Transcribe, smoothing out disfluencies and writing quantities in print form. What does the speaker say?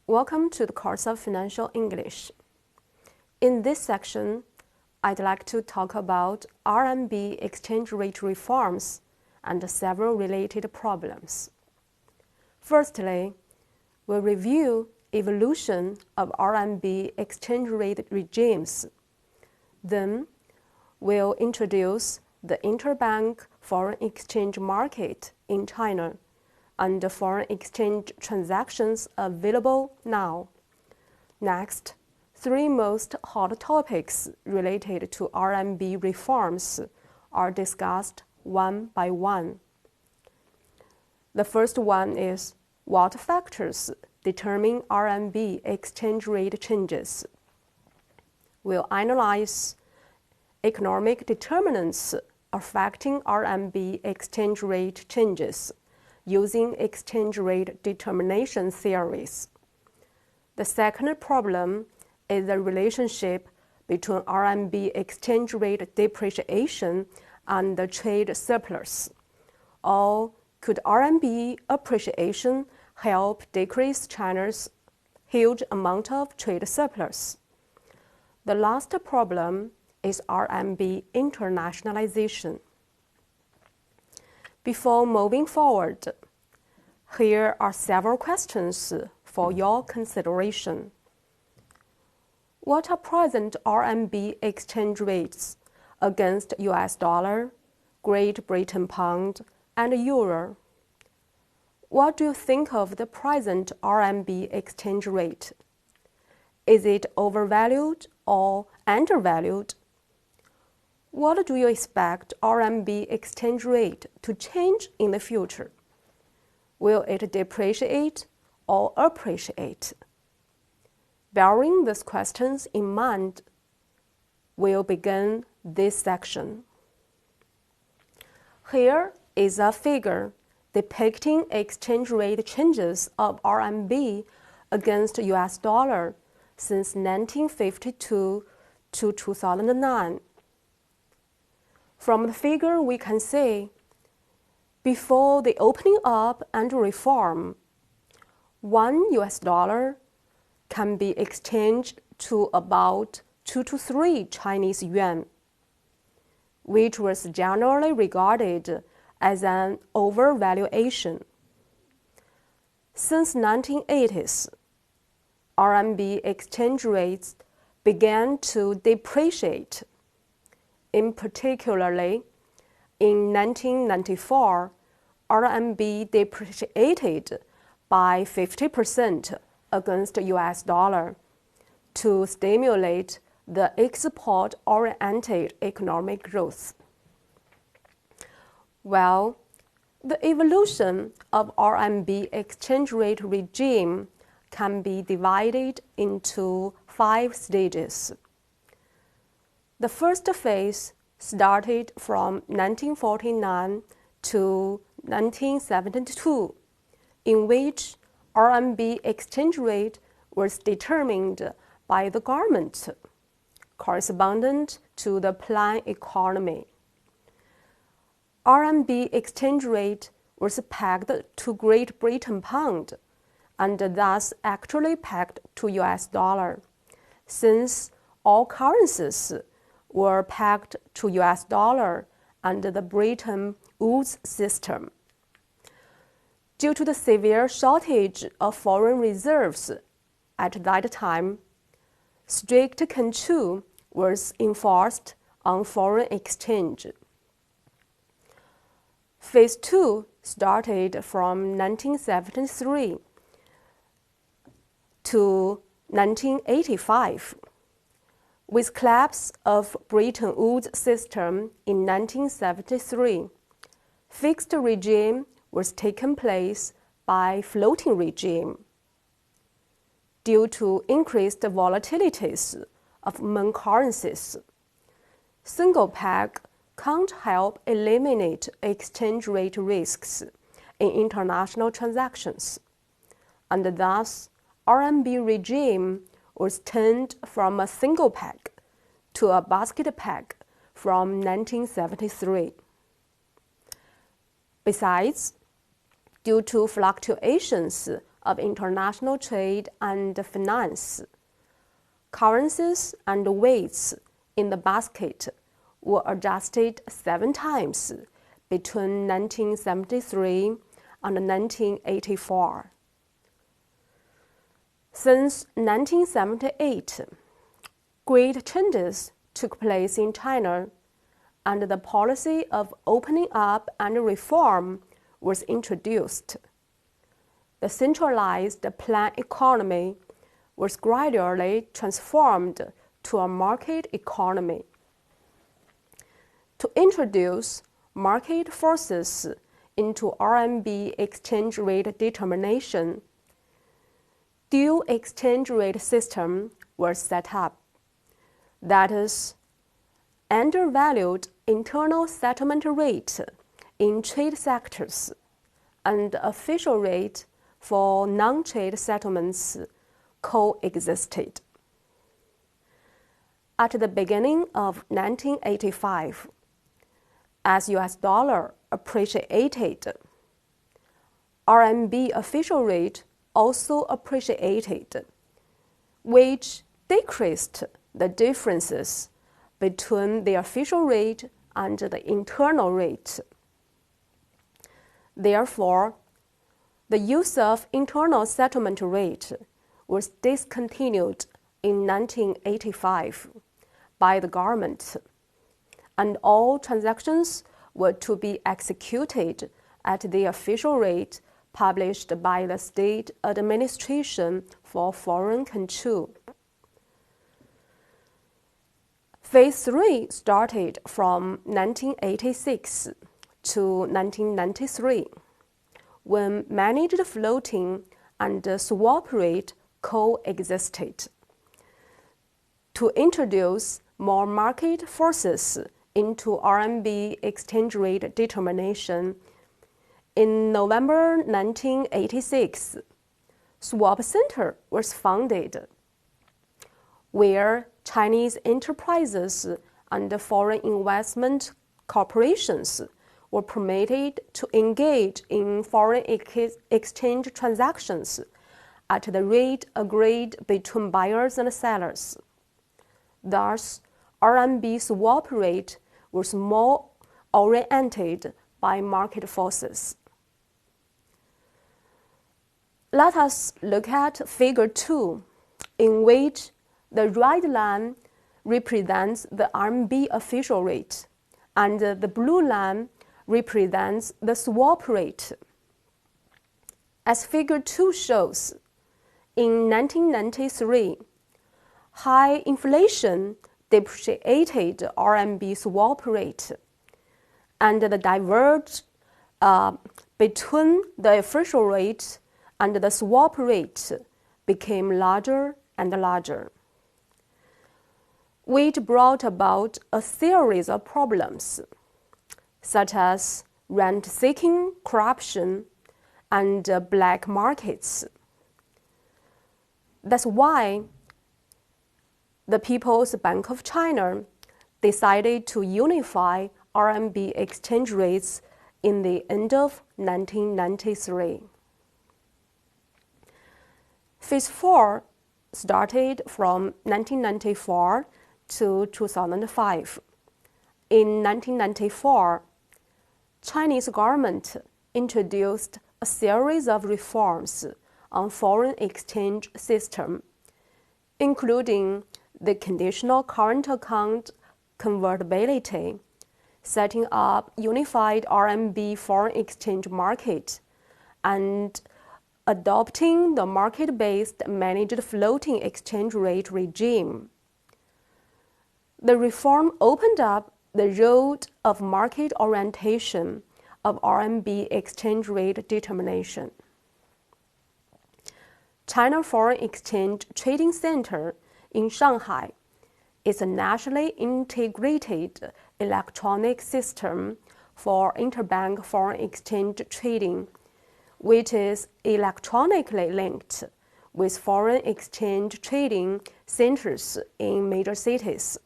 Welcome to the course of Financial English. In this section, I'd like to talk about RMB exchange rate reforms and several related problems. Firstly, we'll review evolution of RMB exchange rate regimes. Then, we'll introduce the interbank foreign exchange market in China and the foreign exchange transactions available now. Next, three most hot topics related to RMB reforms are discussed one by one. The first one is what factors determine RMB exchange rate changes. We'll analyze economic determinants affecting RMB exchange rate changes using exchange rate determination theories. The second problem is the relationship between RMB exchange rate depreciation and the trade surplus. Or could RMB appreciation help decrease China's huge amount of trade surplus? The last problem is RMB internationalization. Before moving forward, here are several questions for your consideration. What are present RMB exchange rates against US dollar, Great Britain pound, and euro? What do you think of the present RMB exchange rate? Is it overvalued or undervalued? What do you expect RMB exchange rate to change in the future? Will it depreciate or appreciate? Bearing these questions in mind, we'll begin this section. Here is a figure depicting exchange rate changes of RMB against US dollar since 1952 to 2009. From the figure, we can see before the opening up and reform, $1 can be exchanged to about 2 to 3 Chinese yuan, which was generally regarded as an overvaluation. Since 1980s, RMB exchange rates began to depreciate. In particularly, in 1994, RMB depreciated by 50% against US dollar to stimulate the export-oriented economic growth. Well, the evolution of RMB exchange rate regime can be divided into 5 stages. The first phase started from 1949 to 1972, in which RMB exchange rate was determined by the government, correspondent to the plan economy. RMB exchange rate was pegged to Great Britain pound and thus actually pegged to US dollar, since all currencies were pegged to US dollar under the Bretton Woods system. Due to the severe shortage of foreign reserves at that time, strict control was enforced on foreign exchange. Phase 2 started from 1973 to 1985. With collapse of Bretton Woods system in 1973, fixed regime was taken place by floating regime. Due to increased volatilities of main currencies, single peg can't help eliminate exchange rate risks in international transactions, and thus RMB regime was turned from a single peg to a basket peg from 1973. Besides, due to fluctuations of international trade and finance. Currencies and weights in the basket were adjusted 7 times between 1973 and 1984. Since 1978, great changes took place in China, and the policy of opening up and reform was introduced. The centralized plan economy was gradually transformed to a market economy. To introduce market forces into RMB exchange rate determination, dual exchange rate system was set up. That is, undervalued internal settlement rate in trade sectors and official rate for non-trade settlements coexisted. At the beginning of 1985, as US dollar appreciated, RMB official rate also appreciated, which decreased the differences between the official rate and the internal rate. Therefore, the use of internal settlement rate was discontinued in 1985 by the government, and all transactions were to be executed at the official rate published by the State Administration for Foreign Control. Phase 3 started from 1986 to 1993, when managed floating and swap rate coexisted. To introduce more market forces into RMB exchange rate determination, in November 1986, Swap Center was founded, where Chinese enterprises and foreign investment corporations were permitted to engage in foreign exchange transactions at the rate agreed between buyers and sellers. Thus, RMB swap rate was more oriented by market forces. Let us look at Figure 2, in which the red line represents the RMB official rate, and the blue line represents the swap rate. As Figure 2 shows, in 1993, high inflation depreciated RMB swap rate, and the divergence between the official rate and the swap rate became larger and larger, which brought about a series of problems, such as rent-seeking, corruption, and black markets. That's why the People's Bank of China decided to unify RMB exchange rates in the end of 1993. Phase 4 started from 1994 to 2005. In 1994, Chinese government introduced a series of reforms on foreign exchange system, including the conditional current account convertibility, setting up unified RMB foreign exchange market, and adopting the market-based managed floating exchange rate regime. The reform opened up the road of market orientation of RMB exchange rate determination. China Foreign Exchange Trading Center in Shanghai is a nationally integrated electronic system for interbank foreign exchange trading, which is electronically linked with foreign exchange trading centers in major cities.